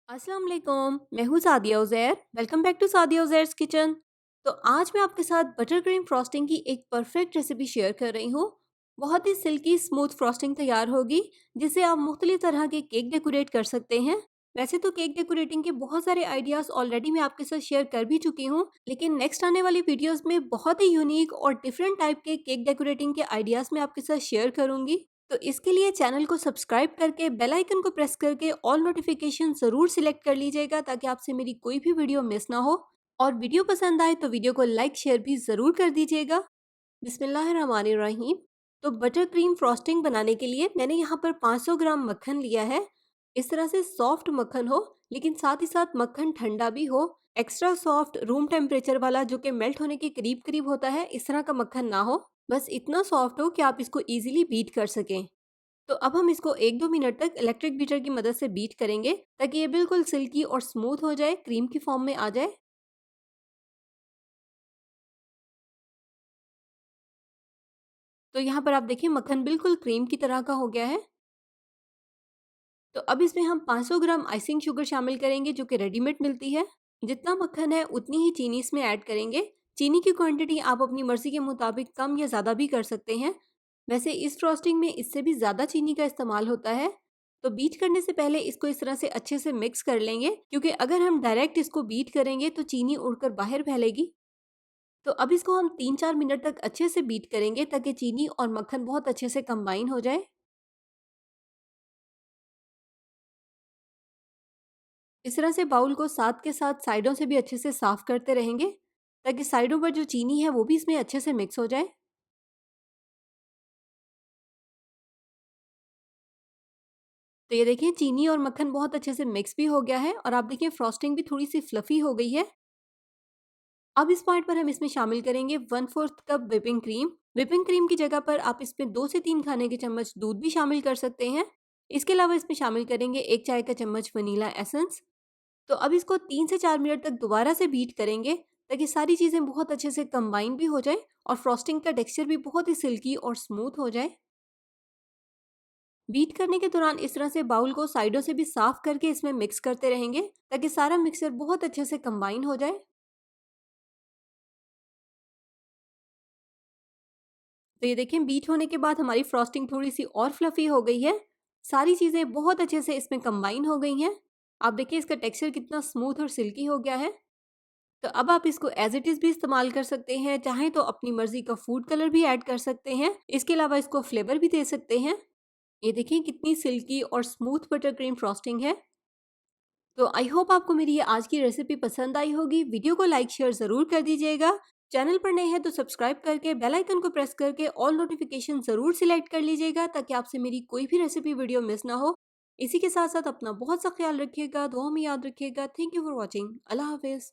अस्सलाम वालेकुम, मैं हूँ Sadia Uzair. Welcome back to Sadia Uzair's kitchen. तो आज मैं आपके साथ बटर क्रीम फ्रॉस्टिंग की एक परफेक्ट रेसिपी शेयर कर रही हूँ। बहुत ही सिल्की स्मूथ फ्रॉस्टिंग तैयार होगी, जिससे आप मुख्तलिफ तरह के केक डेकोरेट कर सकते हैं। वैसे तो केक डेकोरेटिंग के बहुत सारे आइडियाज़ ऑलरेडी मैं आपके साथ शेयर कर भी चुकी हूँ, लेकिन नेक्स्ट आने वाली वीडियोज़ में बहुत ही यूनिक और डिफरेंट टाइप के केक डेकोरेटिंग के आइडियाज़ मैं आपके साथ शेयर करूँगी। तो इसके लिए चैनल को सब्सक्राइब करके बेल आइकन को प्रेस करके ऑल नोटिफिकेशन ज़रूर सिलेक्ट कर लीजिएगा, ताकि आपसे मेरी कोई भी वीडियो मिस ना हो। और वीडियो पसंद आए तो वीडियो को लाइक शेयर भी ज़रूर कर दीजिएगा। बिस्मिल्लाहिर्रहमानिर्रहीम। तो बटर क्रीम फ्रॉस्टिंग बनाने के लिए मैंने यहाँ पर 500 ग्राम मक्खन लिया है। इस तरह से सॉफ्ट मक्खन हो, लेकिन साथ ही साथ मक्खन ठंडा भी हो। एक्स्ट्रा सॉफ्ट रूम टेम्परेचर वाला, जो कि मेल्ट होने के करीब करीब होता है, इस तरह का मक्खन ना हो। बस इतना सॉफ्ट हो कि आप इसको ईजिली बीट कर सकें। तो अब हम इसको 1-2 मिनट तक इलेक्ट्रिक बीटर की मदद से बीट करेंगे, ताकि ये बिल्कुल सिल्की और स्मूथ हो जाए, क्रीम की फॉर्म में आ जाए। तो यहाँ पर आप देखिए मक्खन बिल्कुल क्रीम की तरह का हो गया है। तो अब इसमें हम 500 ग्राम आइसिंग शुगर शामिल करेंगे, जो कि रेडीमेड मिलती है। जितना मक्खन है उतनी ही चीनी इसमें ऐड करेंगे। चीनी की क्वांटिटी आप अपनी मर्जी के मुताबिक कम या ज़्यादा भी कर सकते हैं। वैसे इस फ्रॉस्टिंग में इससे भी ज़्यादा चीनी का इस्तेमाल होता है। तो बीट करने से पहले इसको इस तरह से अच्छे से मिक्स कर लेंगे, क्योंकि अगर हम डायरेक्ट इसको बीट करेंगे तो चीनी उड़कर बाहर फैलेगी। तो अब इसको हम 3-4 मिनट तक अच्छे से बीट करेंगे, ताकि चीनी और मक्खन बहुत अच्छे से कंबाइन हो जाए। इस तरह से बाउल को साथ के साथ साइडों से भी अच्छे से साफ करते रहेंगे, ताकि साइडों पर जो चीनी है वो भी इसमें अच्छे से मिक्स हो जाए। तो ये देखिए चीनी और मक्खन बहुत अच्छे से मिक्स भी हो गया है, और आप देखिए फ्रॉस्टिंग भी थोड़ी सी फ्लफी हो गई है। अब इस पॉइंट पर हम इसमें शामिल करेंगे 1/4 cup whipping cream. Whipping cream की जगह पर आप इसमें 2 से 3 खाने के चम्मच दूध भी शामिल कर सकते हैं। इसके अलावा इसमें शामिल करेंगे 1 चाय का चम्मच वनीला एसेंस। तो अब इसको 3 से 4 मिनट तक दोबारा से बीट करेंगे, ताकि सारी चीज़ें बहुत अच्छे से कंबाइन भी हो जाए, और फ्रॉस्टिंग का टेक्सचर भी बहुत ही सिल्की और स्मूथ हो जाए। बीट करने के दौरान इस तरह से बाउल को साइडों से भी साफ करके इसमें मिक्स करते रहेंगे, ताकि सारा मिक्सचर बहुत अच्छे से कंबाइन हो जाए। तो ये देखें बीट होने के बाद हमारी फ्रॉस्टिंग थोड़ी सी और फ्लफी हो गई है। सारी चीज़ें बहुत अच्छे से इसमें कंबाइन हो गई हैं। आप देखिए इसका टेक्सचर कितना स्मूथ और सिल्की हो गया है। तो अब आप इसको एज इट इज़ भी इस्तेमाल कर सकते हैं, चाहें तो अपनी मर्जी का फूड कलर भी ऐड कर सकते हैं। इसके अलावा इसको फ्लेवर भी दे सकते हैं। ये देखिए कितनी सिल्की और स्मूथ बटर क्रीम फ्रॉस्टिंग है। तो आई होप आपको मेरी ये आज की रेसिपी पसंद आई होगी। वीडियो को लाइक शेयर ज़रूर कर दीजिएगा। चैनल पर नए हैं तो सब्सक्राइब करके बेल आइकन को प्रेस करके ऑल नोटिफिकेशन ज़रूर सिलेक्ट कर लीजिएगा, ताकि आपसे मेरी कोई भी रेसिपी वीडियो मिस ना हो। इसी के साथ साथ अपना बहुत सा ख्याल रखिएगा, दुआ में याद रखिएगा। Thank you for watching. अल्लाह हाफिज़।